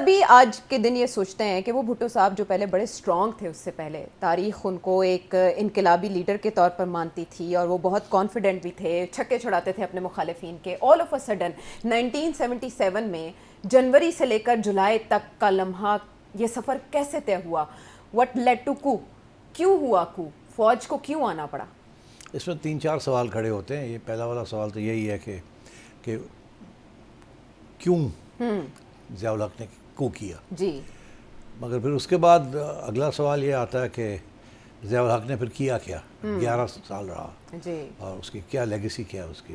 بھی آج کے دن یہ سوچتے ہیں کہ وہ بھٹو صاحب جو پہلے بڑے اسٹرانگ تھے، اس سے پہلے تاریخ ان کو ایک انقلابی لیڈر کے طور پر مانتی تھی اور وہ بہت کانفیڈنٹ بھی تھے، چھکے چھڑاتے تھے اپنے مخالفین کے. آل آف اے سڈن 1977 میں جنوری سے لے کر جولائی تک کا لمحہ، یہ سفر کیسے طے ہوا؟ وٹ لیڈ ٹو کو؟ کیوں ہوا کو؟ فوج کو کیوں آنا پڑا؟ اس میں 3-4 سوال کھڑے ہوتے ہیں. یہ پہلا والا سوال تو یہی ہے کہ کیوں ضیاء الحق نے کو کیا. جی. مگر پھر اس کے بعد اگلا سوال یہ آتا ہے کہ ضیاء الحق نے پھر کیا کیا؟ 11 سال رہا جی. اور اس کی کیا لیگیسی کیا اس کی.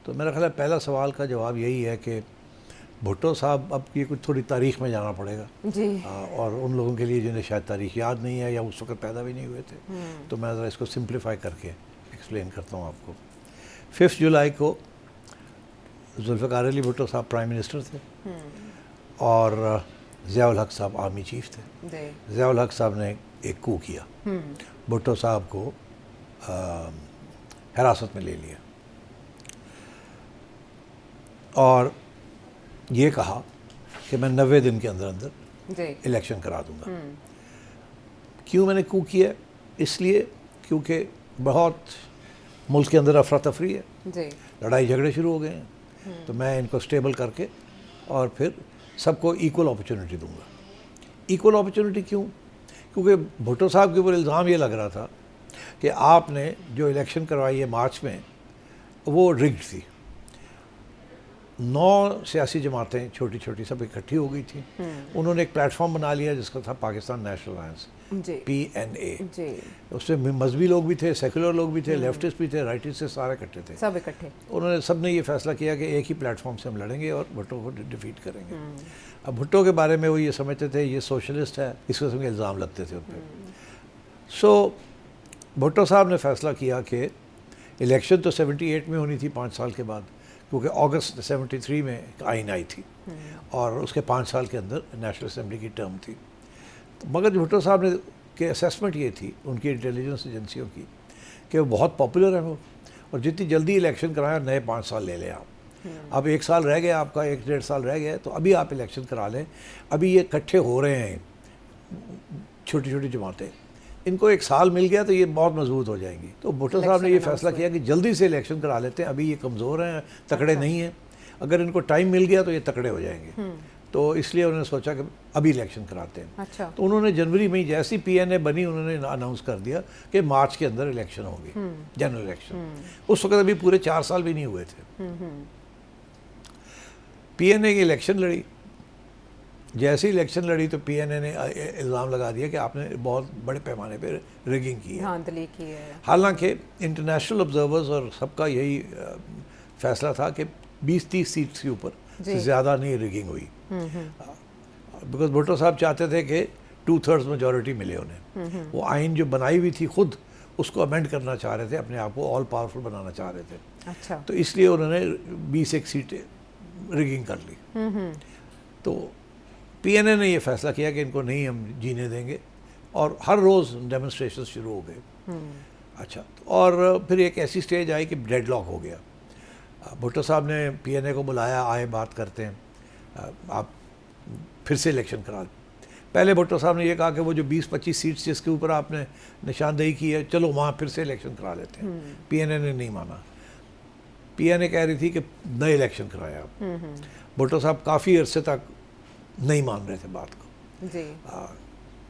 تو میرا خیال ہے پہلا سوال کا جواب یہی ہے کہ بھٹو صاحب، اب یہ کچھ تھوڑی تاریخ میں جانا پڑے گا جی. اور ان لوگوں کے لیے جنہیں شاید تاریخ یاد نہیں ہے یا اس وقت پیدا بھی نہیں ہوئے تھے، تو میں ذرا اس کو سمپلیفائی کر کے ایکسپلین کرتا ہوں آپ کو. 5 جولائی کو ذوالفقار علی بھٹو صاحب پرائم منسٹر تھے اور ضیاء الحق صاحب آرمی چیف تھے. ضیاء الحق صاحب نے ایک کو کیا، بھٹو صاحب کو حراست میں لے لیا اور یہ کہا کہ میں 90 دن کے اندر اندر الیکشن کرا دوں گا. کیوں میں نے کو کیا؟ اس لیے کیونکہ بہت ملک کے اندر افراتفری ہے، لڑائی جھگڑے شروع ہو گئے ہیں، تو میں ان کو سٹیبل کر کے اور پھر سب کو ایکول اپرچونٹی دوں گا. ایکول اپرچونٹی کیوں؟ کیونکہ بھٹو صاحب کے اوپر الزام یہ لگ رہا تھا کہ آپ نے جو الیکشن کروائی ہے مارچ میں وہ رگڈ تھی. 9 سیاسی جماعتیں چھوٹی چھوٹی سب اکٹھی ہو گئی تھیں. انہوں نے ایک پلیٹ فارم بنا لیا جس کا تھا پاکستان نیشنل الائنس، PNA. اس میں مذہبی لوگ بھی تھے، سیکولر لوگ بھی تھے، لیفٹسٹ بھی تھے، رائٹسٹ سے سارے اکٹھے تھے، سب اکٹھے. سب نے یہ فیصلہ کیا کہ ایک ہی پلیٹ فارم سے ہم لڑیں گے اور بھٹو کو ڈیفیٹ کریں گے. اب بھٹو کے بارے میں وہ یہ سمجھتے تھے یہ سوشلسٹ ہے، اس قسم کے الزام لگتے تھے ان پہ. سو بھٹو صاحب نے فیصلہ کیا کہ الیکشن تو 78 میں ہونی تھی 5 سال کے بعد، کیونکہ اگست 73 میں آئین آئی تھی اور اس کے 5 سال کے اندر نیشنل اسمبلی کی ٹرم تھی. مگر بھٹو صاحب نے کہ اسیسمنٹ یہ تھی ان کی انٹیلیجنس ایجنسیوں کی کہ وہ بہت پاپولر ہیں وہ، اور جتنی جلدی الیکشن کرایا نئے 5 سال لے لیں آپ. اب 1 سال رہ گیا آپ کا، 1-1.5 سال رہ گیا، تو ابھی آپ الیکشن کرا لیں. ابھی یہ اکٹھے ہو رہے ہیں چھوٹی چھوٹی جماعتیں، ان کو 1 سال مل گیا تو یہ بہت مضبوط ہو جائیں گی. تو بھٹو صاحب نے یہ فیصلہ کیا کہ جلدی سے الیکشن کرا لیتے ہیں، ابھی یہ کمزور ہیں، تکڑے نہیں ہیں، اگر ان کو ٹائم مل گیا تو یہ تکڑے ہو جائیں گے. تو اس لیے انہوں نے سوچا کہ ابھی الیکشن کراتے ہیں. تو انہوں نے جنوری میں جیسی PNA بنی انہوں نے اناؤنس کر دیا کہ مارچ کے اندر الیکشن ہوگی، جنرل الیکشن. اس وقت ابھی پورے 4 سال بھی نہیں ہوئے تھے. PNA کی الیکشن لڑی. جیسی الیکشن لڑی تو PNA نے الزام لگا دیا کہ آپ نے بہت بڑے پیمانے پہ ریگنگ کی ہے. حالانکہ انٹرنیشنل آبزرورز اور سب کا یہی فیصلہ تھا کہ 20-30 سیٹس کے اوپر سے زیادہ نہیں ریگنگ ہوئی، بیکاز بھٹو صاحب چاہتے تھے کہ 2/3 میجورٹی ملے انہیں. وہ آئین جو بنائی ہوئی تھی خود اس کو امینڈ کرنا چاہ رہے تھے، اپنے آپ کو آل پاورفل بنانا چاہ رہے تھے. تو اس لیے انہوں نے 21 سیٹیں ریگنگ کر لی. تو PNA نے یہ فیصلہ کیا کہ ان کو نہیں ہم جینے دیں گے، اور ہر روز ڈیمونسٹریشن شروع ہو گئے. اچھا، اور پھر ایک ایسی سٹیج آئی کہ ڈیڈ لاک ہو گیا. بھٹو صاحب نے PNA کو بلایا، آئے بات کرتے ہیں، آپ پھر سے الیکشن کرا لیں. پہلے بھٹو صاحب نے یہ کہا کہ وہ جو 20-25 سیٹس جس کے اوپر آپ نے نشاندہی کی ہے چلو وہاں پھر سے الیکشن کرا لیتے ہیں. PNA نے نہیں مانا. PNA کہہ رہی تھی کہ نئے الیکشن کرائے آپ. بھٹو صاحب کافی عرصے تک نہیں مان رہے تھے بات کو،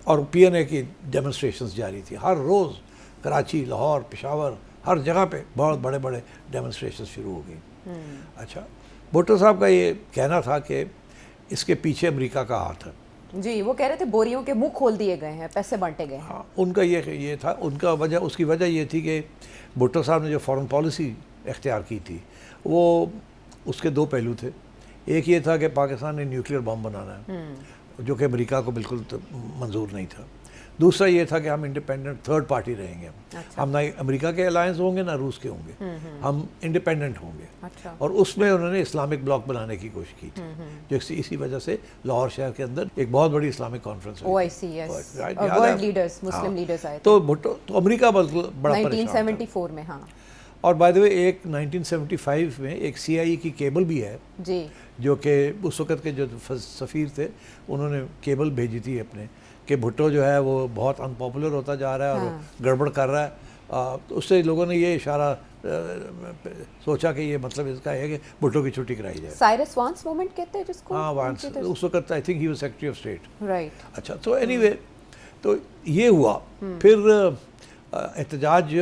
اور PNA کی ڈیمونسٹریشنز جاری تھی. ہر روز کراچی، لاہور، پشاور، ہر جگہ پہ بہت بڑے بڑے ڈیمونسٹریشنز شروع ہو گئی. اچھا، بھٹو صاحب کا یہ کہنا تھا کہ اس کے پیچھے امریکہ کا ہاتھ ہے. جی، وہ کہہ رہے تھے بوریوں کے منہ کھول دیے گئے ہیں، پیسے بانٹے گئے ہیں. ہاں، ان کا یہ تھا. ان کا وجہ، اس کی وجہ یہ تھی کہ بھٹو صاحب نے جو فارن پالیسی اختیار کی تھی وہ اس کے 2 پہلو تھے. ایک یہ تھا کہ پاکستان نے نیوکلیر بم بنانا ہے، جو کہ امریکہ کو بالکل منظور نہیں تھا. دوسرا یہ تھا کہ ہم انڈیپینڈنٹ تھرڈ پارٹی رہیں گے. ہم نہ امریکہ کے الائنس ہوں گے نہ روس کے ہوں گے، ہم انڈیپینڈنٹ ہوں گے. اور اس میں انہوں نے اسلامک بلاک بنانے کی کوشش کی تھی، جو اسی وجہ سے لاہور شہر کے اندر ایک بہت بڑی اسلامک کانفرنس ہوئی. ورلڈ لیڈرز، مسلم لیڈرز آئے تو بھٹو، تو امریکہ بڑا 1974 میں. ہاں، اور بائی دا وے ایک 1975 میں ایک CIA کی کیبل بھی ہے جی جو کہ اس وقت کے جو سفیر تھے انہوں نے کیبل بھیجی تھی اپنے کہ بھٹو جو ہے وہ بہت ان پاپولر ہوتا جا رہا ہے اور گڑبڑ کر رہا ہے. اس سے لوگوں نے یہ اشارہ سوچا کہ یہ مطلب اس کا ہے کہ بھٹو کی چھٹی کرائی جائے. سائرس وانس مومنٹ کہتے ہیں جس کو. ہاں وانس, اس وقت I think he was secretary of state. Right. اچھا تو اینی وے تو یہ ہوا. پھر احتجاج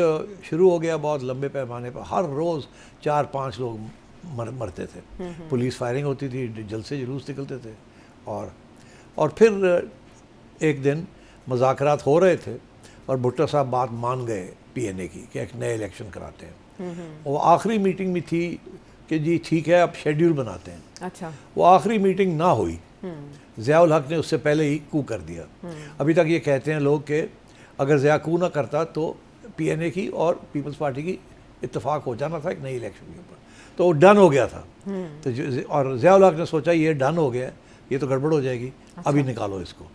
شروع ہو گیا بہت لمبے پیمانے پر. ہر روز 4-5 لوگ مرتے تھے. پولیس فائرنگ ہوتی تھی, جلسے جلوس نکلتے تھے. اور پھر ایک دن مذاکرات ہو رہے تھے اور بھٹو صاحب بات مان گئے PNA کی کہ ایک نئے الیکشن کراتے ہیں. وہ آخری میٹنگ میں تھی کہ جی ٹھیک ہے اب شیڈیول بناتے ہیں. اچھا. وہ آخری میٹنگ نہ ہوئی. ضیاء الحق نے اس سے پہلے ہی کو کر دیا. ابھی تک یہ کہتے ہیں لوگ کہ اگر ضیاء کو نہ کرتا تو PNA کی اور پیپلز پارٹی کی اتفاق ہو جانا تھا ایک نئی الیکشن کے اوپر. تو وہ ڈن ہو گیا تھا. تو اور ضیاء الحق نے سوچا یہ ڈن ہو گیا, یہ تو گڑبڑ ہو جائے گی, ابھی نکالو اس کو.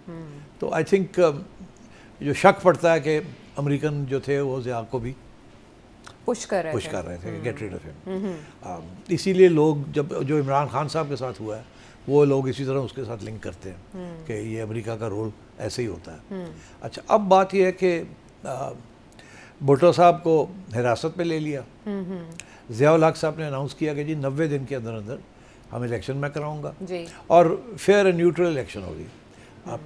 تو آئی تھنک جو شک پڑتا ہے کہ امریکن جو تھے وہ ضیاء کو بھی پش کر رہے تھے گیٹ ریڈ آف ہم. اسی لیے لوگ جو عمران خان صاحب کے ساتھ ہوا ہے وہ لوگ اسی طرح اس کے ساتھ لنک کرتے ہیں کہ یہ امریکہ کا رول ایسے ہی ہوتا ہے. اچھا اب بات یہ ہے کہ بھٹو صاحب کو حراست میں لے لیا. ضیاء الحق صاحب نے اناؤنس کیا کہ جی 90 دن کے اندر اندر ہم الیکشن میں کراؤں گا اور فیئر اینڈ نیوٹرل الیکشن ہوگی.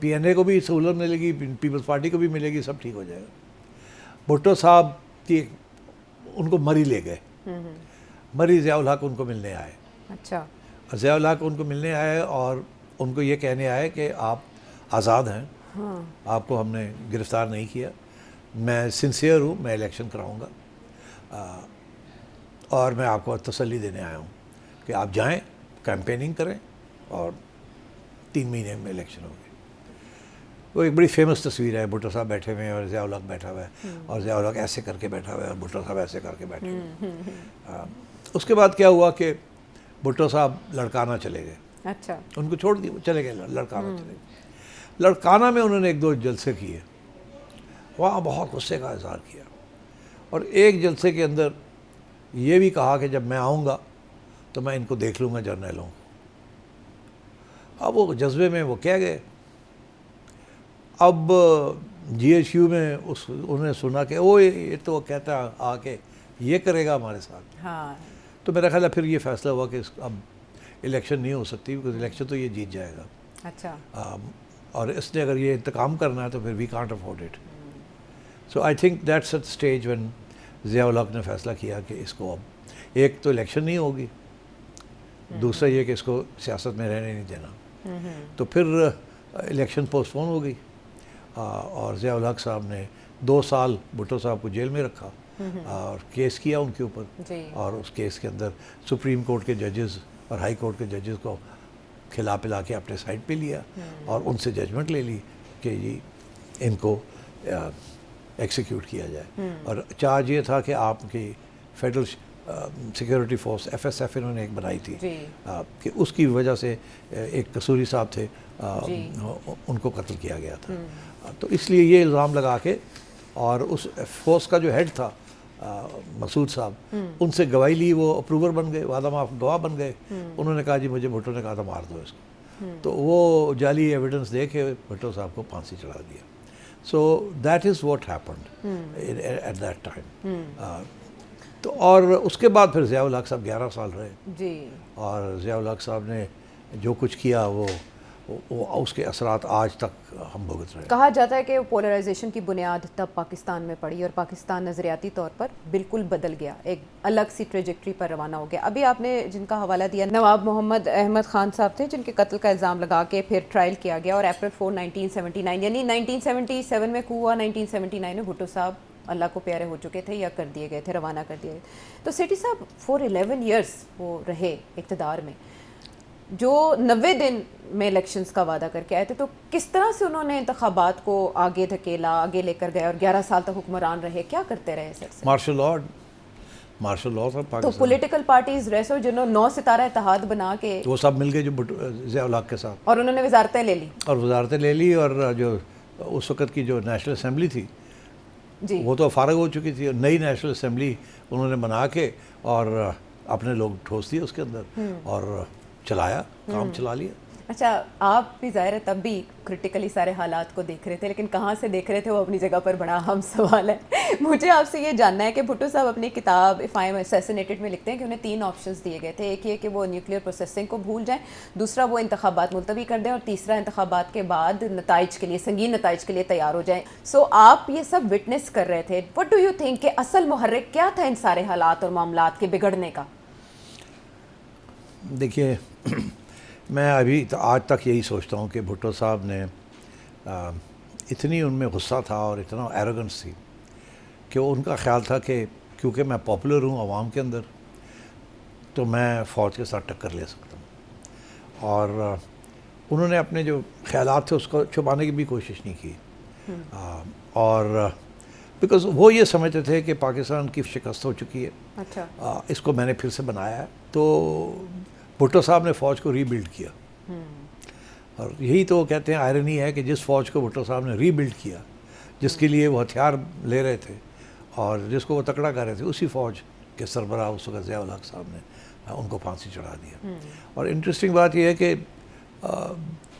PNA کو بھی سہولت ملے گی, پیپلز پارٹی کو بھی ملے گی, سب ٹھیک ہو جائے گا. بھٹو صاحب کی ان کو مری لے گئے. مری ضیاء الحق ان کو ملنے آئے. اچھا. ضیاء الحق ان کو ملنے آئے اور ان کو یہ کہنے آئے کہ آپ آزاد ہیں, آپ کو ہم نے گرفتار نہیں کیا, میں سنسیئر ہوں, میں الیکشن کراؤں گا اور میں آپ کو تسلی دینے آیا ہوں کہ آپ جائیں کیمپیننگ کریں اور 3 مہینے میں الیکشن ہوگی. وہ ایک بڑی فیمس تصویر ہے, بھٹو صاحب بیٹھے ہوئے ہیں اور ضیاء الحق بیٹھا ہوا ہے اور ضیاء الحق ایسے کر کے بیٹھا ہوا ہے اور بھٹو صاحب ایسے کر کے بیٹھے ہوئے ہیں. اس کے بعد کیا ہوا کہ بھٹو صاحب لڑکانہ چلے گئے. اچھا. ان کو چھوڑ دیا, چلے گئے لڑکانہ چلے گئے. لڑکانہ میں انہوں نے 1-2 جلسے کیے, وہاں بہت غصے کا اظہار کیا اور ایک جلسے کے اندر یہ بھی کہا کہ جب میں آؤں گا تو میں ان کو دیکھ لوں گا جرنیلوں. اب وہ جذبے میں وہ کہہ گئے. اب GHU میں انہوں نے سنا کہ او یہ تو کہتا آ کے یہ کرے گا ہمارے ساتھ. تو میرا خیال ہے پھر یہ فیصلہ ہوا کہ اب الیکشن نہیں ہو سکتی کیونکہ الیکشن تو یہ جیت جائے گا. اچھا. اور اس نے اگر یہ انتقام کرنا ہے تو پھر we can't afford it. So I think that's at stage when Zia ul Haq نے فیصلہ کیا کہ اس کو اب ایک تو الیکشن نہیں ہوگی, دوسرا یہ کہ اس کو سیاست میں رہنے نہیں دینا. تو پھر الیکشن پوسٹ پون ہو گئی اور ضیاء الحق صاحب نے 2 سال بھٹو صاحب کو جیل میں رکھا اور کیس کیا ان کے اوپر. اور اس کیس کے اندر سپریم کورٹ کے ججز اور ہائی کورٹ کے ججز کو کھلا پلا کے اپنے سائڈ پہ لیا اور ان سے ججمنٹ لے لی کہ جی ان کو ایکسیکیوٹ کیا جائے. اور چارج یہ تھا کہ آپ کی فیڈرل سیکیورٹی فورس FSF انہوں نے ایک بنائی تھی کہ اس کی وجہ سے ایک قصوری صاحب تھے, ان کو قتل کیا گیا تھا. تو اس لیے یہ الزام لگا کے اور اس فورس کا جو ہیڈ تھا مسعود صاحب, ان سے گواہی لی, وہ اپروور بن گئے, وعدہ معاف گواہ بن گئے. انہوں نے کہا جی مجھے بھٹو نے کہا تھا مار دو اس کو. تو وہ جعلی ایویڈنس دے کے بھٹو صاحب کو پھانسی چڑھا دیا. So that is what happened at that time. تو اور اس کے بعد پھر ضیاء الحق صاحب 11 سال رہے جی. اور ضیاء الحق صاحب نے جو کچھ کیا وہ اس کے اثرات آج تک ہم بھگت رہے ہیں. کہا جاتا ہے کہ پولرائزیشن کی بنیاد تب پاکستان میں پڑی اور پاکستان نظریاتی طور پر بالکل بدل گیا, ایک الگ سی ٹریجیکٹری پر روانہ ہو گیا. ابھی آپ نے جن کا حوالہ دیا نواب محمد احمد خان صاحب تھے جن کے قتل کا الزام لگا کے پھر ٹرائل کیا گیا اور اپریل 4 1979 یعنی 1977 میں کو ہوا, 1979 میں بھٹو صاحب اللہ کو پیارے ہو چکے تھے یا کر دیے گئے تھے, روانہ کر دیے گئے. تو سیٹھی صاحب فور 11 ایئرس وہ رہے اقتدار میں, جو 90 دن میں الیکشنز کا وعدہ کر کے آئے تھے. تو کس طرح سے انہوں نے انتخابات کو آگے دھکیلا, آگے لے کر گئے اور 11 سال تک حکمران رہے, کیا کرتے رہے سر سے؟ مارشل لاء تھا پاکستان. تو پولیٹیکل پارٹیز ریسو جنہوں 9 ستارہ اتحاد بنا کے وہ سب مل گئے جو ضیاء الحق کے ساتھ, اور انہوں نے وزارتیں لے لی اور جو اس وقت کی جو نیشنل اسمبلی تھی وہ تو فارغ ہو چکی تھی، نئی نیشنل اسمبلی انہوں نے بنا کے اور اپنے لوگ ٹھوس دیے اس کے اندر اور چلایا، کام چلا لیا. اچھا، آپ بھی ظاہر ہے تب بھی کرٹیکلی سارے حالات کو دیکھ رہے تھے، لیکن کہاں سے دیکھ رہے تھے وہ اپنی جگہ پر بڑا اہم سوال ہے. مجھے آپ سے یہ جاننا ہے کہ بھٹو صاحب اپنی کتاب اف آئی ایم اسیسینیٹڈ میں لکھتے ہیں کہ انہیں 3 آپشنز دیے گئے تھے. ایک یہ کہ وہ نیوکلیئر پروسیسنگ کو بھول جائیں، دوسرا وہ انتخابات ملتوی کر دیں، اور تیسرا انتخابات کے بعد نتائج کے لیے، سنگین نتائج کے لیے تیار ہو جائیں. سو آپ یہ سب وٹنس کر رہے تھے. وٹ ڈو یو تھنک کہ اصل محرک کیا تھا ان سارے حالات اور معاملات کے بگڑنے کا؟ دیکھیے، میں ابھی آج تک یہی سوچتا ہوں کہ بھٹو صاحب نے اتنی ان میں غصہ تھا اور اتنا ایروگنس تھی کہ ان کا خیال تھا کہ کیونکہ میں پاپولر ہوں عوام کے اندر تو میں فوج کے ساتھ ٹکر لے سکتا ہوں. اور انہوں نے اپنے جو خیالات تھے اس کو چھپانے کی بھی کوشش نہیں کی. اور بیکاز وہ یہ سمجھتے تھے کہ پاکستان کی شکست ہو چکی ہے. اچھا، اس کو میں نے پھر سے بنایا ہے. تو بھٹو صاحب نے فوج کو ری بلڈ کیا. اور یہی تو وہ کہتے ہیں آئرنی ہے کہ جس فوج کو بھٹو صاحب نے ری بلڈ کیا، جس کے لیے وہ ہتھیار لے رہے تھے اور جس کو وہ تکڑا کر رہے تھے، اسی فوج کے سربراہ اس وقت ضیاء الحق صاحب نے ان کو پھانسی چڑھا دیا. اور انٹرسٹنگ بات یہ ہے کہ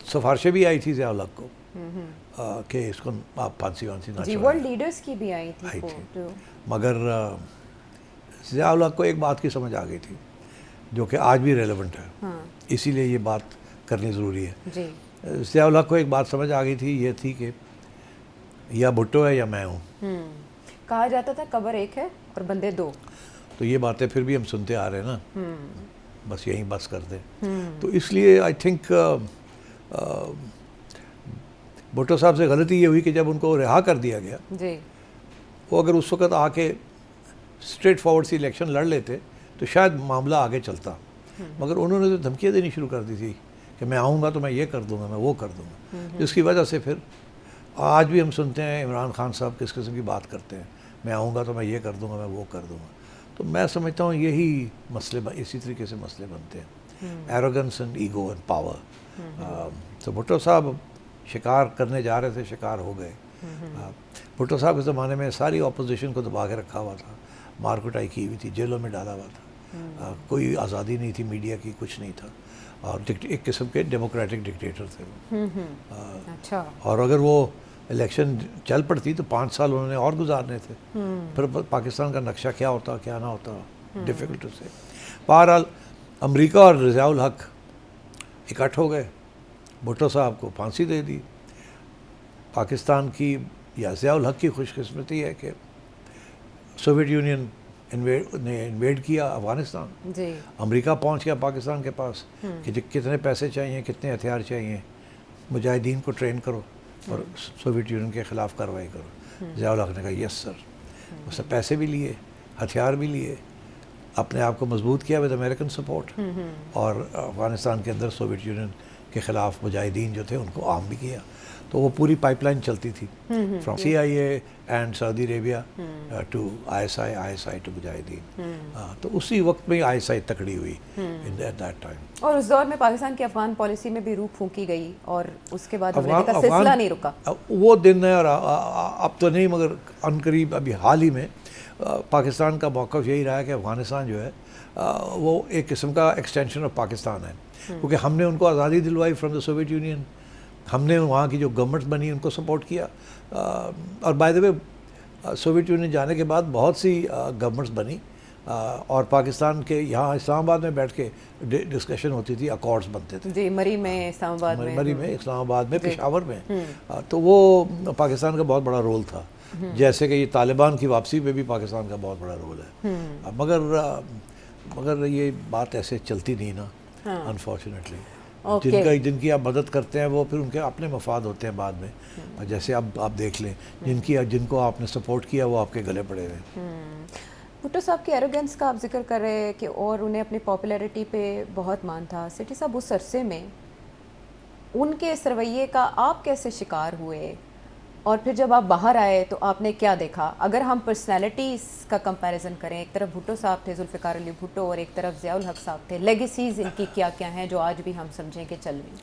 سفارشیں بھی آئی تھی ضیاء الحق کو کہ اس کو آپ پھانسی وانسی نہ جی، ورلڈ لیڈرز کی بھی آئی تھی. مگر ضیاء الحق کو ایک بات کی سمجھ آ گئی تھی جو کہ آج بھی ریلیونٹ ہے، اسی لیے یہ بات کرنی ضروری ہے. ضیاء الحق کو ایک بات سمجھ آ گئی تھی، یہ تھی کہ یا بھٹو ہے یا میں ہوں. کہا جاتا تھا قبر ایک ہے اور بندے 2. تو یہ باتیں پھر بھی ہم سنتے آ رہے ہیں نا، بس یہیں بس کر دیں. تو اس لیے آئی تھنک بھٹو صاحب سے غلطی یہ ہوئی کہ جب ان کو رہا کر دیا گیا، وہ اگر اس وقت آ کے اسٹریٹ فارورڈ سی الیکشن لڑ لیتے تو شاید معاملہ آگے چلتا. مگر انہوں نے تو دھمکیاں دینی شروع کر دی تھی کہ میں آؤں گا تو میں یہ کر دوں گا، میں وہ کر دوں گا. جس کی وجہ سے پھر آج بھی ہم سنتے ہیں عمران خان صاحب کس قسم کی بات کرتے ہیں، میں آؤں گا تو میں یہ کر دوں گا، میں وہ کر دوں گا. تو میں سمجھتا ہوں یہی مسئلے اسی طریقے سے مسئلے بنتے ہیں، arrogance and ego and power. تو بھٹو صاحب شکار کرنے جا رہے تھے، شکار ہو گئے. بھٹو صاحب کے زمانے میں ساری اپوزیشن کو دبا کے رکھا ہوا تھا، مار کٹائی کی ہوئی تھی، جیلوں میں ڈالا ہوا تھا. کوئی آزادی نہیں تھی، میڈیا کی کچھ نہیں تھا، اور ایک قسم کے ڈیموکریٹک ڈکٹیٹر تھے. اچھا، اور اگر وہ الیکشن چل پڑتی تو 5 سال انہوں نے اور گزارنے تھے. پھر پاکستان کا نقشہ کیا ہوتا کیا نہ ہوتا، ڈیفیکلٹ سے. بہرحال امریکہ اور ضیاء الحق اکٹھ ہو گئے، بھٹو صاحب کو پھانسی دے دی. پاکستان کی یا ضیاء الحق کی خوش قسمتی ہے کہ سوویت یونین نے انویڈ کیا افغانستان. امریکہ پہنچ گیا پاکستان کے پاس کہ کتنے پیسے چاہیے، کتنے ہتھیار چاہیے، مجاہدین کو ٹرین کرو اور سوویت یونین کے خلاف کارروائی کرو. ضیاء الحق نے کہا یس سر. اس نے پیسے بھی لیے، ہتھیار بھی لیے، اپنے آپ کو مضبوط کیا ود امریکن سپورٹ، اور افغانستان کے اندر سوویت یونین کے خلاف مجاہدین جو تھے ان کو عام بھی کیا. تو وہ پوری پائپ لائن چلتی تھی from CIA and Saudi Arabia to ISI to مجاہدین. تو اسی وقت میں ISI تکڑی ہوئی ایٹ دیٹ ٹائم. اور اس دور میں پاکستان کی افغان پالیسی میں بھی روح پھونکی گئی اور اس کے بعد امریکہ کا سلسلہ نہیں رکا. وہ دن ہے، اور اب تو نہیں مگر ان قریب ابھی حال ہی میں پاکستان کا موقف یہی رہا ہے کہ افغانستان جو ہے وہ ایک قسم کا ایکسٹینشن آف پاکستان ہے، کیونکہ ہم نے ان کو آزادی دلوائی فرام دا سوویت یونین. ہم نے وہاں کی جو گورنمنٹ بنی ان کو سپورٹ کیا. اور by the way Soviet union جانے کے بعد بہت سی گورنمنٹس بنی، اور پاکستان کے یہاں اسلام آباد میں بیٹھ کے ڈسکشن ہوتی تھی، اکارڈز بنتے تھے. جی، مری میں، اسلام آباد میں، مری میں، اسلام آباد میں، پشاور میں. تو وہ پاکستان کا بہت بڑا رول تھا، جیسے کہ یہ طالبان کی واپسی پہ بھی پاکستان کا بہت بڑا رول ہے. مگر یہ بات ایسے چلتی نہیں نا، انفارچونیٹلی. جن کی آپ مدد کرتے ہیں وہ پھر ان کے اپنے مفاد ہوتے ہیں بعد میں. جیسے اب آپ دیکھ لیں جن کو آپ نے سپورٹ کیا وہ آپ کے گلے پڑے ہوئے. بھٹو صاحب کی ایروگنس کا آپ ذکر کر رہے کہ اور انہیں اپنی پاپولیرٹی پہ بہت مان تھا. سٹی صاحب اس عرصے میں ان کے اس رویے کا آپ کیسے شکار ہوئے، اور پھر جب آپ باہر آئے تو آپ نے کیا دیکھا؟ اگر ہم پرسنالٹیز کا کمپیریزن کریں، ایک طرف بھٹو صاحب تھے، ذوالفقار علی بھٹو، اور ایک طرف ضیاء الحق صاحب تھے، لیگیسیز ان کی کیا کیا ہیں جو آج بھی ہم سمجھیں کہ چل رہی ہیں؟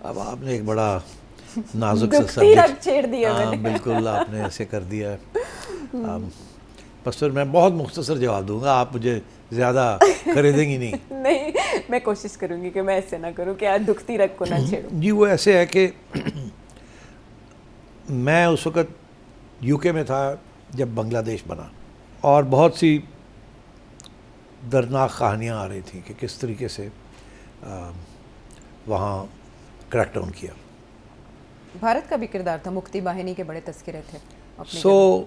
اب آپ نے ایک بڑا نازک سے سبجیکٹ چھیڑ دیا میں نے. بالکل آپ نے ایسے کر دیا ہے. بس پھر میں بہت مختصر جواب دوں گا, آپ مجھے زیادہ خریدیں گی نہیں. نہیں, میں کوشش کروں گی کہ میں ایسے نہ کروں کہ آج دکھتی رگ کو نہ چھیڑوں. جی وہ ایسے ہے کہ میں اس وقت یو کے میں تھا جب بنگلہ دیش بنا, اور بہت سی دردناک کہانیاں آ رہی تھیں کہ کس طریقے سے وہاں کریک ڈاؤن کیا. بھارت کا بھی کردار تھا, مکتی باہنی کے بڑے تذکرے تھے. سو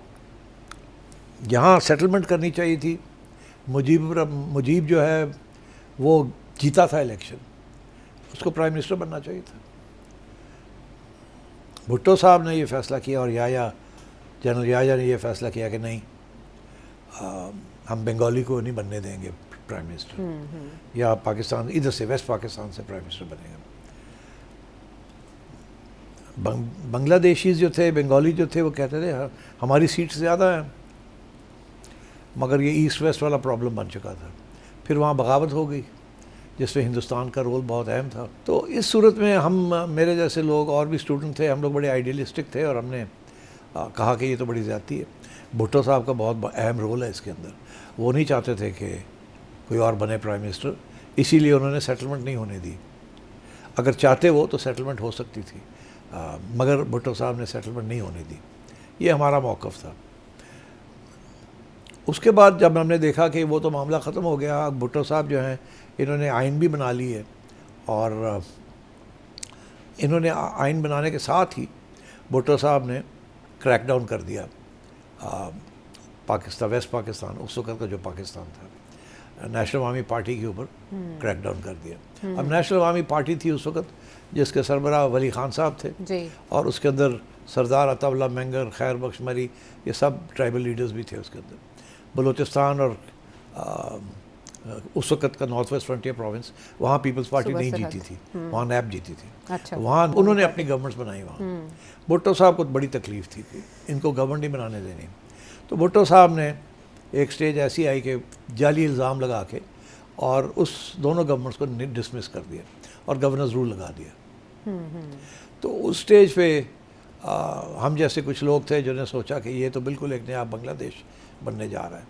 یہاں سیٹلمنٹ کرنی چاہیے تھی. مجیب جو ہے وہ جیتا تھا الیکشن, اس کو پرائم منسٹر بننا چاہیے تھا. بھٹو صاحب نے یہ فیصلہ کیا, اور جنرل یایا نے یہ فیصلہ کیا کہ نہیں, ہم بنگالی کو نہیں بننے دیں گے پرائم منسٹر, یا پاکستان ادھر سے ویسٹ پاکستان سے پرائم منسٹر بنے گا. بنگلہ دیشیز جو تھے, بنگالی جو تھے, وہ کہتے تھے ہماری سیٹ زیادہ ہیں, مگر یہ ایسٹ ویسٹ والا پرابلم بن چکا تھا. پھر وہاں بغاوت ہو گئی جس میں ہندوستان کا رول بہت اہم تھا. تو اس صورت میں ہم, میرے جیسے لوگ اور بھی اسٹوڈنٹ تھے, ہم لوگ بڑے آئیڈیلسٹک تھے, اور ہم نے کہا کہ یہ تو بڑی زیادتی ہے. بھٹو صاحب کا بہت اہم رول ہے اس کے اندر. وہ نہیں چاہتے تھے کہ کوئی اور بنے پرائم منسٹر, اسی لیے انہوں نے سیٹلمنٹ نہیں ہونے دی. اگر چاہتے وہ تو سیٹلمنٹ ہو سکتی تھی, مگر بھٹو صاحب نے سیٹلمنٹ نہیں ہونے دی. یہ ہمارا موقف تھا. اس کے بعد جب ہم نے دیکھا کہ وہ تو معاملہ ختم ہو گیا, بھٹو صاحب جو ہیں انہوں نے آئین بھی بنا لی ہے, اور انہوں نے آئین بنانے کے ساتھ ہی بھٹو صاحب نے کریک ڈاؤن کر دیا پاکستان, ویسٹ پاکستان اس وقت کا جو پاکستان تھا, نیشنل عوامی پارٹی کے اوپر کریک ڈاؤن کر دیا. اب نیشنل عوامی پارٹی تھی اس وقت جس کے سربراہ ولی خان صاحب تھے, اور اس کے اندر سردار عطا اللہ مینگر, خیر بخش مری, یہ سب ٹرائبل لیڈرز بھی تھے اس کے اندر. بلوچستان اور اس وقت کا نارتھ ویسٹ فرنٹیئر پروونس, وہاں پیپلز پارٹی نہیں جیتی تھی, وہاں نیب جیتی تھی. وہاں انہوں نے اپنی گورنمنٹس بنائی. وہاں بھٹو صاحب کو بڑی تکلیف تھی کہ ان کو گورنمنٹ نہیں بنانے دینی. تو بھٹو صاحب نے ایک سٹیج ایسی آئی کہ جعلی الزام لگا کے اور اس دونوں گورنمنٹس کو ڈسمس کر دیا اور گورننس رول لگا دیا. تو اس سٹیج پہ ہم جیسے کچھ لوگ تھے جنہوں نے سوچا کہ یہ تو بالکل ایک نیا بنگلہ دیش بننے جا رہا ہے,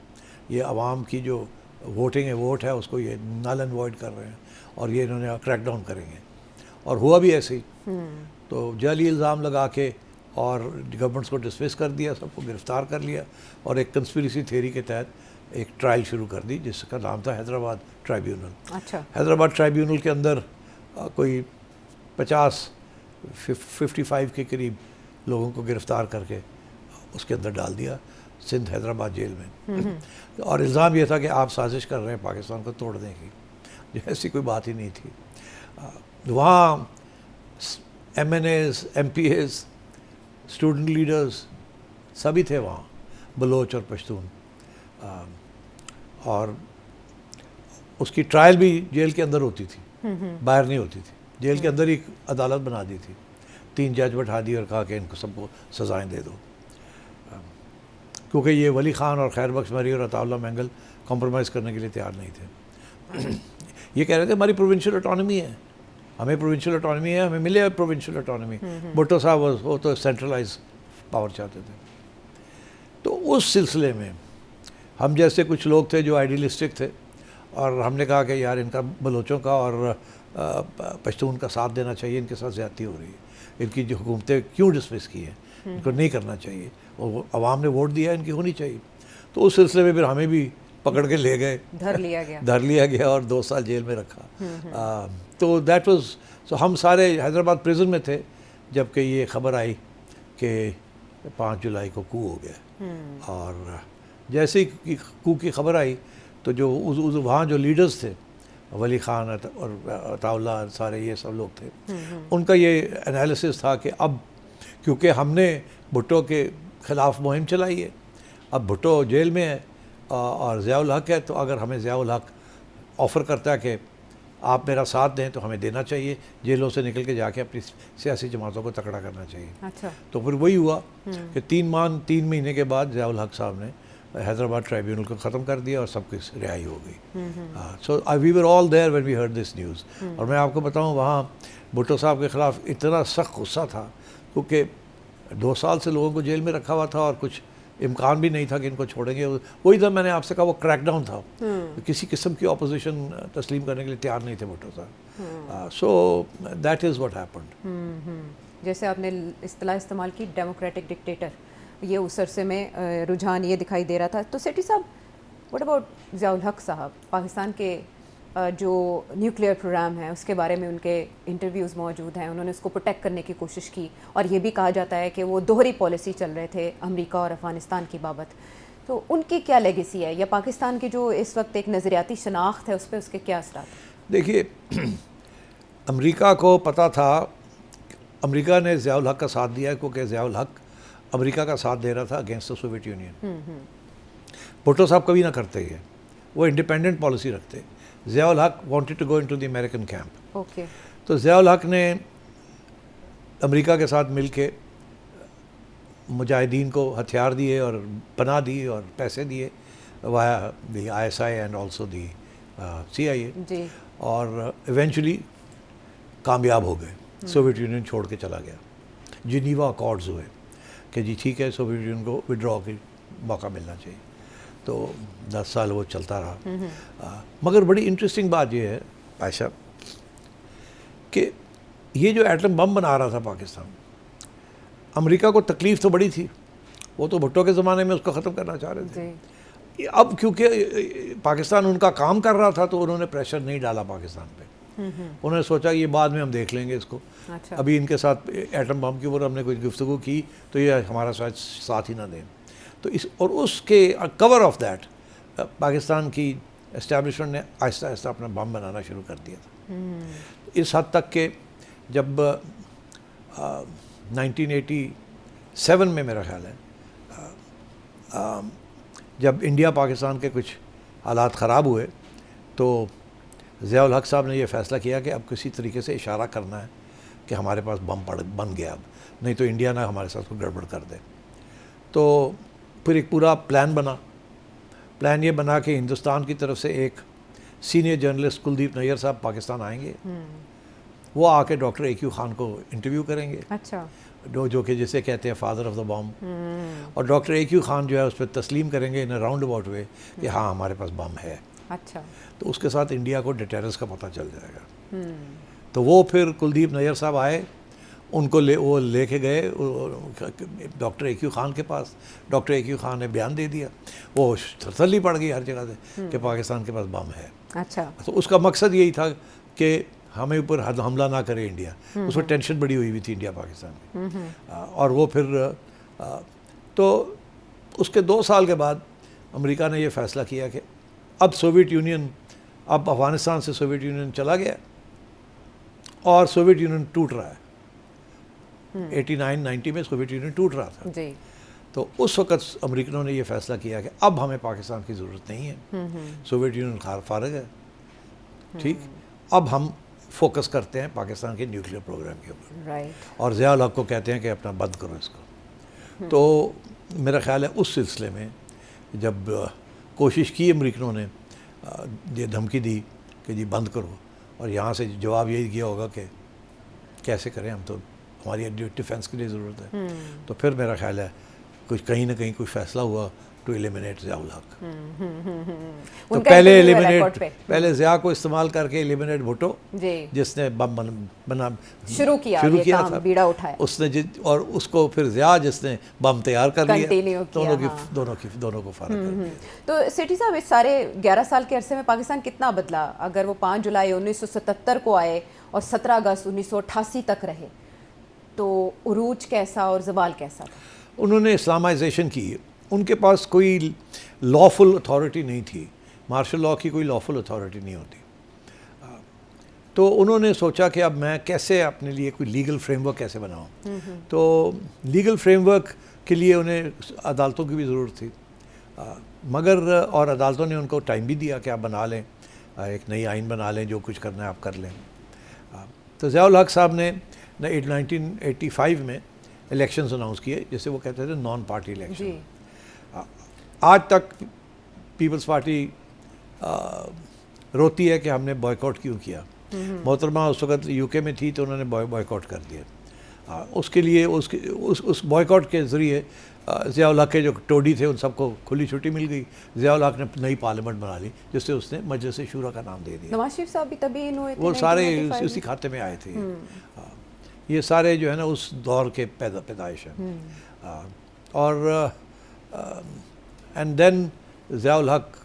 یہ عوام کی جو ووٹنگ ہے, ووٹ ہے, اس کو یہ نل اینڈ وائڈ کر رہے ہیں, اور یہ انہوں نے کریک ڈاؤن کریں گے. اور ہوا بھی ایسے ہی. تو جعلی الزام لگا کے اور گورنمنٹس کو ڈسمس کر دیا, سب کو گرفتار کر لیا, اور ایک کنسپیریسی تھیوری کے تحت ایک ٹرائل شروع کر دی جس کا نام تھا حیدرآباد ٹرائیبیونل. حیدرآباد ٹرائیبیونل کے اندر کوئی 55 کے قریب لوگوں کو گرفتار کر کے اس کے اندر ڈال دیا سندھ حیدرآباد جیل میں. اور الزام یہ تھا کہ آپ سازش کر رہے ہیں پاکستان کو توڑنے کی, ایسی کوئی بات ہی نہیں تھی. وہاں MNAs, MPAs, student leaders سبھی تھے وہاں, بلوچ اور پشتون. اور اس کی ٹرائل بھی جیل کے اندر ہوتی تھی, باہر نہیں ہوتی تھی. جیل کے اندر ہی عدالت بنا دی تھی, 3 جج بٹھا دی اور کہا کہ ان کو سب کو سزائیں دے دو, کیونکہ یہ ولی خان اور خیر بخش مری اور عطا اللہ مینگل کمپرومائز کرنے کے لیے تیار نہیں تھے. یہ کہہ رہے تھے ہماری پروونشل اٹانومی ہے, ہمیں پروونشل اٹانومی ہے, ہمیں ملے پروونشل اٹانومی. بھٹو صاحب وہ تو سینٹرلائز پاور چاہتے تھے. تو اس سلسلے میں ہم جیسے کچھ لوگ تھے جو آئیڈیلسٹک تھے, اور ہم نے کہا کہ یار ان کا بلوچوں کا اور پشتون کا ساتھ دینا چاہیے, ان کے ساتھ زیادتی ہو رہی ہے, ان کی جو حکومتیں کیوں ڈسمس کی ہیں, ان کو نہیں کرنا چاہیے, اور عوام نے ووٹ دیا, ان کی ہونی چاہیے. تو اس سلسلے میں پھر ہمیں بھی پکڑ کے لے گئے, دھر لیا گیا اور 2 سال جیل میں رکھا. تو دیٹ واز, سو ہم سارے حیدرآباد پریزن میں تھے جب کہ یہ خبر آئی کہ 5 جولائی کو کو ہو گیا. اور جیسے ہی کو کی خبر آئی تو جو وہاں جو لیڈرز تھے, ولی خان اور عطا اللہ, سارے یہ سب لوگ تھے, ان کا یہ انالیسس تھا کہ اب کیونکہ ہم نے بھٹو کے خلاف مہم چلائی ہے, اب بھٹو جیل میں ہے اور ضیاء الحق ہے, تو اگر ہمیں ضیاء الحق آفر کرتا ہے کہ آپ میرا ساتھ دیں تو ہمیں دینا چاہیے, جیلوں سے نکل کے جا کے اپنی سیاسی جماعتوں کو تکڑا کرنا چاہیے. تو پھر وہی ہوا کہ 3 مہینے کے بعد ضیاء الحق صاحب نے حیدرآباد ٹرائیبیونل کو ختم کر دیا اور سب کی رہائی ہو گئی. So we were all there when we heard this news. اور میں آپ کو بتاؤں وہاں بھٹو صاحب کے خلاف اتنا سخت غصہ تھا کیونکہ 2 سال سے لوگوں کو جیل میں رکھا ہوا تھا اور کچھ امکان بھی نہیں تھا کہ ان کو چھوڑیں گے. وہی تھا میں نے آپ سے کہا وہ کریک ڈاؤن تھا, کسی قسم کی اپوزیشن تسلیم کرنے کے لیے تیار نہیں تھے بھٹو صاحب. سو دیٹ از واٹ ہیپنڈ. جیسے آپ نے اصطلاح استعمال کی ڈیموکریٹک ڈکٹیٹر, یہ اس عرصے میں رجحان یہ دکھائی دے رہا تھا. تو سیٹھی صاحب واٹ اباؤٹ ضیاء الحق صاحب, پاکستان کے جو نیوکلیئر پروگرام ہے اس کے بارے میں ان کے انٹرویوز موجود ہیں, انہوں نے اس کو پروٹیکٹ کرنے کی کوشش کی اور یہ بھی کہا جاتا ہے کہ وہ دوہری پالیسی چل رہے تھے امریکہ اور افغانستان کی بابت. تو ان کی کیا لیگیسی ہے, یا پاکستان کی جو اس وقت ایک نظریاتی شناخت ہے اس پہ اس کے کیا اثرات ہیں؟ دیکھیے امریکہ کو پتہ تھا, امریکہ نے ضیاء الحق کا ساتھ دیا ہے کیونکہ ضیاء الحق امریکہ کا ساتھ دے رہا تھا against the Soviet union. Bhutto صاحب کبھی نہ کرتے یہ, وہ انڈیپینڈنٹ پالیسی رکھتے. Zia ul Haq wanted to go into the American camp. تو ضیاء الحق نے امریکہ کے ساتھ مل کے مجاہدین کو ہتھیار دیے اور پناہ دی اور پیسے دیے وایا دی ISI and also the CIA, اور ایونچولی کامیاب ہو گئے. سوویت یونین چھوڑ کے چلا گیا. جنیوا اکارڈز ہوئے کہ جی ٹھیک ہے سوویت یونین کو وڈرا کی موقع ملنا چاہیے. تو 10 سال وہ چلتا رہا. مگر بڑی انٹرسٹنگ بات یہ ہے عائشہ کہ یہ جو ایٹم بم بنا رہا تھا پاکستان, امریکہ کو تکلیف تو بڑی تھی, وہ تو بھٹو کے زمانے میں اس کو ختم کرنا چاہ رہے تھے. اب کیونکہ پاکستان ان کا کام کر رہا تھا تو انہوں نے پریشر نہیں ڈالا پاکستان پہ. انہوں نے سوچا یہ بعد میں ہم دیکھ لیں گے اس کو, ابھی ان کے ساتھ ایٹم بم کے اوپر ہم نے کوئی گفتگو کی تو یہ ہمارا ساتھ ہی نہ دیں. تو اور اس کے کور آف دیٹ پاکستان کی اسٹیبلشمنٹ نے آہستہ آہستہ اپنا بم بنانا شروع کر دیا تھا. اس حد تک کہ جب 1987 میں میرا خیال ہے جب انڈیا پاکستان کے کچھ حالات خراب ہوئے تو ضیاء الحق صاحب نے یہ فیصلہ کیا کہ اب کسی طریقے سے اشارہ کرنا ہے کہ ہمارے پاس بم بن گیا, اب نہیں تو انڈیا نہ ہمارے ساتھ کوئی گڑبڑ کر دے. تو پھر ایک پورا پلان بنا. پلان یہ بنا کہ ہندوستان کی طرف سے ایک سینئر جرنلسٹ کلدیپ نیر صاحب پاکستان آئیں گے, وہ آ کے ڈاکٹر AQ خان کو انٹرویو کریں گے, جو کہ جسے کہتے ہیں فادر آف دا بم, اور ڈاکٹر AQ خان جو ہے اس پہ تسلیم کریں گے ان اے راؤنڈ اباؤٹ وے کہ ہاں ہمارے پاس بم ہے. تو اس کے ساتھ انڈیا کو ڈیٹرنس کا پتہ چل جائے گا. تو وہ پھر کلدیپ نیر صاحب آئے, ان کو وہ لے کے گئے ڈاکٹر AQ خان کے پاس. ڈاکٹر AQ خان نے بیان دے دیا, وہ تسلی پڑ گئی ہر جگہ سے کہ پاکستان کے پاس بم ہے. تو اس کا مقصد یہی تھا کہ ہمیں اوپر حملہ نہ کرے انڈیا. اس وقت ٹینشن بڑی ہوئی تھی انڈیا پاکستان میں. اور وہ پھر تو اس کے 2 سال کے بعد امریکہ نے یہ فیصلہ کیا کہ اب سوویت یونین, اب افغانستان سے سوویت یونین چلا گیا اور سوویت یونین ٹوٹ رہا ہے. 89-90 میں سوویت یونین ٹوٹ رہا تھا. تو اس وقت امریکنوں نے یہ فیصلہ کیا کہ اب ہمیں پاکستان کی ضرورت نہیں ہے, سوویت یونین فارغ ہے, ٹھیک, اب ہم فوکس کرتے ہیں پاکستان کے نیوکلیئر پروگرام کے اوپر. اور ضیاء الحق کو کہتے ہیں کہ اپنا بند کرو اس کو. تو میرا خیال ہے اس سلسلے میں جب کوشش کی امریکنوں نے, یہ دھمکی دی کہ جی بند کرو, اور یہاں سے جواب یہی دیا ہوگا کہ کیسے کریں, ہم تو ہماری ڈیفینس کے لیے ضرورت ہے. تو پھر میرا خیال ہے کچھ کہیں نہ کہیں کوئی فیصلہ ہوا ٹو ایلیمنیٹ ضیاء الحق. تو پہلے ضیاء کو استعمال کر کے ایلیمنیٹ بھٹو, جس نے بم بنا شروع کیا تھا, بیڑا اٹھایا اس نے, اور اس کو پھر ضیاء جس نے بم تیار کر لیا, دونوں کو فارغ کر دیا. تو سیٹھی صاحب اس سارے 11 سال کے عرصے میں پاکستان کتنا بدلا؟ اگر وہ 5 جولائی 1977 کو آئے اور 17 اگست 1988 تک رہے تو عروج کیسا اور زوال کیسا تھا؟ انہوں نے اسلامائزیشن کی. ان کے پاس کوئی لافل اتھارٹی نہیں تھی, مارشل لاء کی کوئی لافل اتھارٹی نہیں ہوتی. تو انہوں نے سوچا کہ اب میں کیسے اپنے لیے کوئی لیگل فریم ورک کیسے بناؤں. تو لیگل فریم ورک کے لیے انہیں عدالتوں کی بھی ضرورت تھی, مگر اور عدالتوں نے ان کو ٹائم بھی دیا کہ آپ بنا لیں, ایک نئی آئین بنا لیں, جو کچھ کرنا ہے آپ کر لیں. تو ضیاء الحق صاحب نے 1985 میں الیکشنز اناؤنس کیے, جسے وہ کہتے تھے نان پارٹی الیکشن. آج تک پیپلز پارٹی روتی ہے کہ ہم نے بوائیکاٹ کیوں کیا. محترمہ اس وقت UK میں تھی تو انہوں نے بوائیکاٹ کر دیا. اس کے لیے اس بوائیکاٹ کے ذریعے ضیاء الحق کے جو ٹوڈی تھے ان سب کو کھلی چھٹی مل گئی. ضیاء الحق نے نئی پارلیمنٹ بنا لی جس سے اس نے مجلس شورا کا نام دے دیا. نواز شریف صاحب بھی تبھی وہ سارے اسی کھاتے میں آئے تھے. یہ سارے جو ہے نا اس دور کے پیدائش ہیں. اور اینڈ دین ضیاء الحق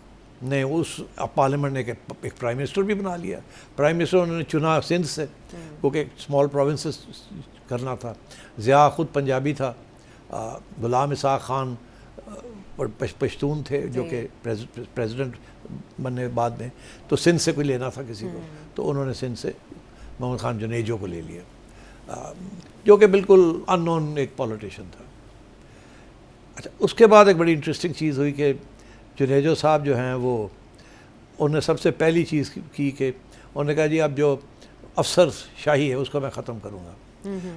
نے اس پارلیمنٹ نے ایک پرائم منسٹر بھی بنا لیا. پرائم منسٹر انہوں نے چنا سندھ سے کیونکہ ایک اسمال پروونسز کرنا تھا. ضیاء خود پنجابی تھا. غلام اسحاق خان پشتون تھے جو کہ پریزیڈنٹ بننے بعد میں, تو سندھ سے کوئی لینا تھا کسی کو, تو انہوں نے سندھ سے محمد خان جنیجو کو لے لیا جو کہ بالکل ان نون ایک پولیٹیشین تھا. اچھا, اس کے بعد ایک بڑی انٹرسٹنگ چیز ہوئی کہ جنیجو صاحب جو ہیں وہ انہوں نے سب سے پہلی چیز کی کہ انہوں نے کہا جی اب جو افسر شاہی ہے اس کو میں ختم کروں گا.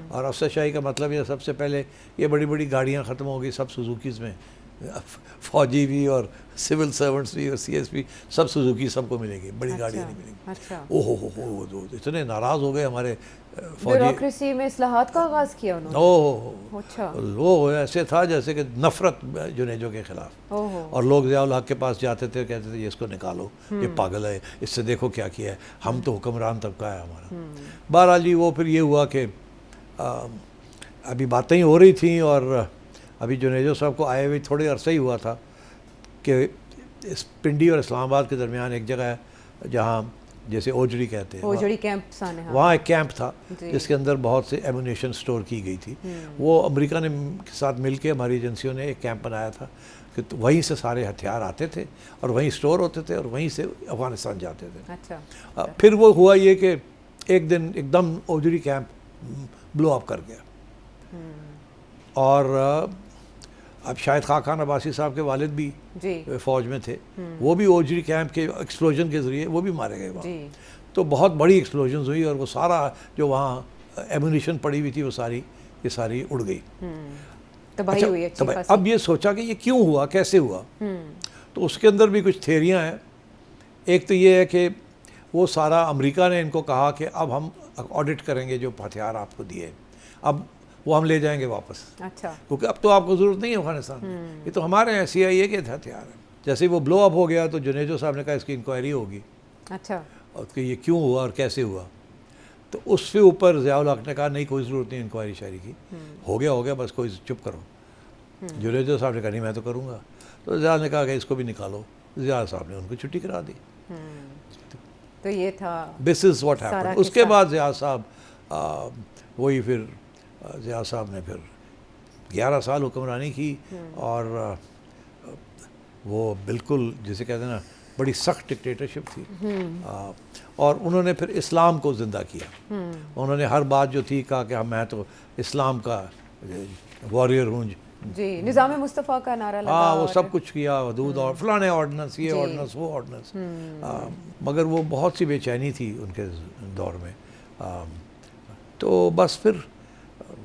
اور افسر شاہی کا مطلب یہ سب سے پہلے یہ بڑی بڑی گاڑیاں ختم ہو گئی, سب سوزوکیز میں, فوجی بھی اور سول سرونٹس بھی اور سی ایس پی سب سوزوکی سب کو ملے گی, بڑی گاڑیاں نہیں ملیں گی. اوہ ہو اتنے ناراض ہو گئے ہمارے فوجی. بیوروکریسی میں اصلاحات کا آغاز کیا انہوں نے. وہ ایسے تھا جیسے کہ نفرت جنیجو کے خلاف. اور لوگ ضیاء الحق کے پاس جاتے تھے, کہتے تھے یہ اس کو نکالو, یہ پاگل ہے, اس سے دیکھو کیا کیا ہے, ہم تو حکمران طبقہ ہے ہمارا. بہرحال جی وہ پھر یہ ہوا کہ ابھی باتیں ہی ہو رہی تھیں اور ابھی جنیجو صاحب کو آئے ہوئے تھوڑے عرصہ ہی ہوا تھا کہ اس پنڈی اور اسلام آباد کے درمیان ایک جگہ ہے جہاں جیسے اوجڑی کہتے ہیں, اوجڑی کیمپ سانحہ, وہاں ایک کیمپ تھا جس کے اندر بہت سے ایمونیشن سٹور کی گئی تھی. وہ امریکہ نے کے ساتھ مل کے ہماری ایجنسیوں نے ایک کیمپ بنایا تھا کہ وہیں سے سارے ہتھیار آتے تھے اور وہیں سٹور ہوتے تھے اور وہیں سے افغانستان جاتے تھے. اچھا, پھر وہ ہوا یہ کہ ایک دن ایک دم اوجڑی کیمپ بلو اپ کر گیا. اور اب شاہد خاقان عباسی صاحب کے والد بھی فوج میں تھے, وہ بھی اوجڑی کیمپ کے ایکسپلوژن کے ذریعے وہ بھی مارے گئے وہاں. تو بہت بڑی ایکسپلوژنز ہوئی اور وہ سارا جو وہاں ایمونیشن پڑی ہوئی تھی وہ ساری اڑ گئی, تباہی ہوئی. اب یہ سوچا کہ یہ کیوں ہوا, کیسے ہوا, تو اس کے اندر بھی کچھ تھیوریاں ہیں. ایک تو یہ ہے کہ وہ سارا امریکہ نے ان کو کہا کہ اب ہم آڈٹ کریں گے جو ہتھیار آپ کو دیے, اب وہ ہم لے جائیں گے واپس. اچھا, کیونکہ اب تو آپ کو ضرورت نہیں ہے افغانستان میں, یہ تو ہمارے ہیں, CIA کے ہتھیار ہیں. جیسے وہ بلو اپ ہو گیا تو جنیجو صاحب نے کہا اس کی انکوائری ہوگی. اچھا, اور کہ یہ کیوں ہوا اور کیسے ہوا. تو اس کے اوپر ضیاء الحق نے کہا نہیں کوئی ضرورت نہیں انکوائری شائری کی, ہو گیا بس کوئی چپ کرو. جنیجو صاحب نے کہا نہیں میں تو کروں گا. تو ضیاء نے کہا کہ اس کو بھی نکالو. ضیاء صاحب نے ان کو چھٹی کرا دی. تو یہ تھا دس از واٹ ہیپن. اس کے بعد ضیاء صاحب وہی پھر ضیاء صاحب نے پھر 11 سال حکمرانی کی اور وہ بالکل جسے کہتے ہیں نا بڑی سخت ڈکٹیٹرشپ تھی. اور انہوں نے پھر اسلام کو زندہ کیا. انہوں نے ہر بات جو تھی کہا کہ میں تو اسلام کا واریر ہوں. جی, نظام مصطفیٰ کا نعرہ لگا, وہ سب کچھ کیا, حدود اور فلانے آرڈننس, یہ آرڈننس, وہ آرڈننس. مگر وہ بہت سی بے چینی تھی ان کے دور میں. تو بس پھر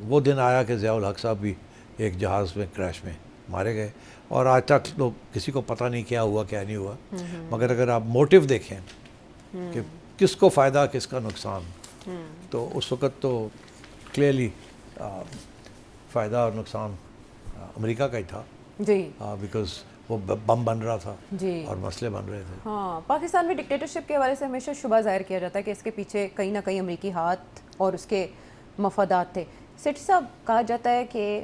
وہ دن آیا کہ ضیاء الحق صاحب بھی ایک جہاز میں کریش میں مارے گئے, اور آج تک لوگ کسی کو پتہ نہیں کیا ہوا کیا نہیں ہوا. مگر اگر آپ موٹیو دیکھیں کہ کس کو فائدہ کس کا نقصان, تو اس وقت تو کلیئرلی فائدہ اور نقصان امریکہ کا ہی تھا. جی, بیکاز وہ بم بن رہا تھا جی, اور مسئلے بن رہے تھے. ہاں, پاکستان میں ڈکٹیٹرشپ کے حوالے سے ہمیشہ شبہ ظاہر کیا جاتا ہے کہ اس کے پیچھے کہیں نہ کہیں امریکی ہاتھ اور اس کے مفادات تھے. سیٹھی صاحب, کہا جاتا ہے کہ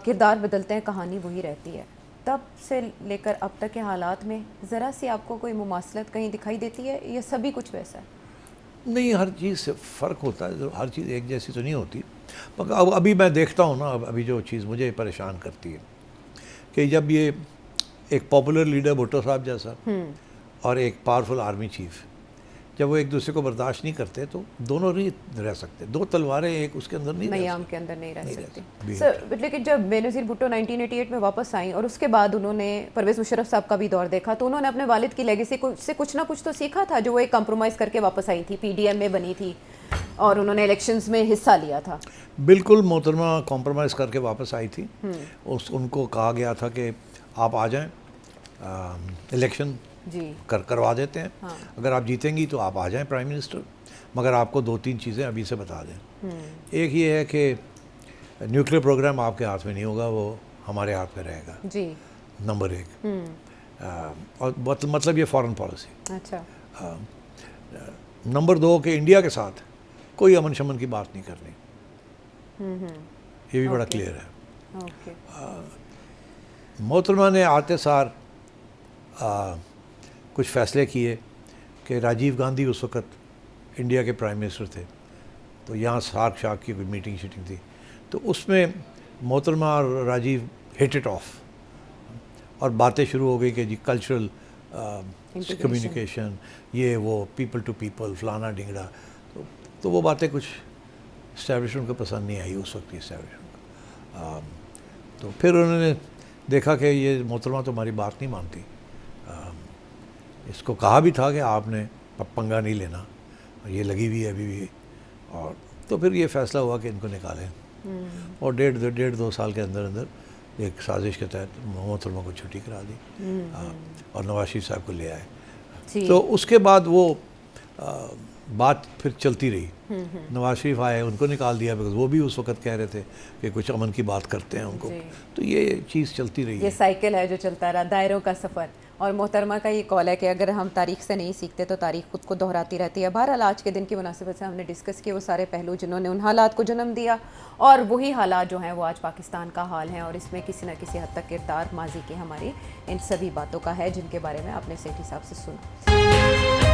کردار بدلتے ہیں کہانی وہی رہتی ہے. تب سے لے کر اب تک کے حالات میں ذرا سی آپ کو کوئی مماثلت کہیں دکھائی دیتی ہے یا سبھی کچھ ویسا ہے؟ نہیں, ہر چیز سے فرق ہوتا ہے, ہر چیز ایک جیسی تو نہیں ہوتی. مگر ابھی میں دیکھتا ہوں نا, ابھی جو چیز مجھے پریشان کرتی ہے کہ جب یہ ایک پاپولر لیڈر بھٹو صاحب جیسا اور ایک پاورفل آرمی چیف جب وہ ایک دوسرے کو برداشت نہیں کرتے تو دونوں نہیں رہ سکتے. دو تلواریں ایک اس کے اندر نہیں میام کے اندر نہیں رہ سکتی. سر, لیکن جب بے نظیر بھٹو 1988 میں واپس آئیں اور اس کے بعد انہوں نے پرویز مشرف صاحب کا بھی دور دیکھا, تو انہوں نے اپنے والد کی لیگیسی سے کچھ نہ کچھ تو سیکھا تھا, جو وہ ایک کمپرومائز کر کے واپس آئی تھی, PDM میں بنی تھی اور انہوں نے الیکشنز میں حصہ لیا تھا. بالکل محترمہ کمپرومائز کر کے واپس آئی تھی. ان کو کہا گیا تھا کہ آپ آ جائیں, الیکشن کروا دیتے ہیں, اگر آپ جیتیں گی تو آپ آ جائیں پرائم منسٹر. مگر آپ کو 2-3 چیزیں ابھی سے بتا دیں. ایک یہ ہے کہ نیوکلیر پروگرام آپ کے ہاتھ میں نہیں ہوگا, وہ ہمارے ہاتھ میں رہے گا. جی. نمبر 1. اور مطلب یہ فارن پالیسی. اچھا. نمبر 2 کہ انڈیا کے ساتھ کوئی امن شمن کی بات نہیں کرنی. یہ بھی بڑا کلیئر ہے. محترمہ نے آتے سار کچھ فیصلے کیے کہ راجیو گاندھی اس وقت انڈیا کے پرائم منسٹر تھے, تو یہاں سارک شارک کی کوئی میٹنگ شیٹنگ تھی, تو اس میں محترمہ اور راجیو ہٹ اٹ آف, اور باتیں شروع ہو گئی کہ جی کلچرل کمیونیکیشن, یہ وہ پیپل ٹو پیپل فلانا ڈنگڑا. تو وہ باتیں کچھ اسٹیبلشمنٹ کو پسند نہیں آئی اس وقت کی اسٹیبلشمنٹ کو. تو پھر انہوں نے دیکھا کہ یہ محترمہ تو ہماری بات نہیں مانتی. اس کو کہا بھی تھا کہ آپ نے پنگا نہیں لینا, یہ لگی ہوئی ہے ابھی بھی. اور تو پھر یہ فیصلہ ہوا کہ ان کو نکالیں, اور 1.5-2 سال کے اندر ایک سازش کے تحت محترمہ کو چھٹی کرا دی, اور نواز شریف صاحب کو لے آئے. تو اس کے بعد وہ بات پھر چلتی رہی. نواز شریف آئے, ان کو نکال دیا, بیکاز وہ بھی اس وقت کہہ رہے تھے کہ کچھ امن کی بات کرتے ہیں ان کو. تو یہ چیز چلتی رہی. یہ سائیکل ہے جو چلتا رہا, دائروں کا سفر. اور محترمہ کا یہ کال ہے کہ اگر ہم تاریخ سے نہیں سیکھتے تو تاریخ خود کو دہراتی رہتی ہے. بہرحال آج کے دن کی مناسبت سے ہم نے ڈسکس کیے وہ سارے پہلو جنہوں نے ان حالات کو جنم دیا, اور وہی حالات جو ہیں وہ آج پاکستان کا حال ہیں, اور اس میں کسی نہ کسی حد تک کردار ماضی کی ہماری ان سبھی باتوں کا ہے جن کے بارے میں آپ نے سیٹھی صاحب سے سنا.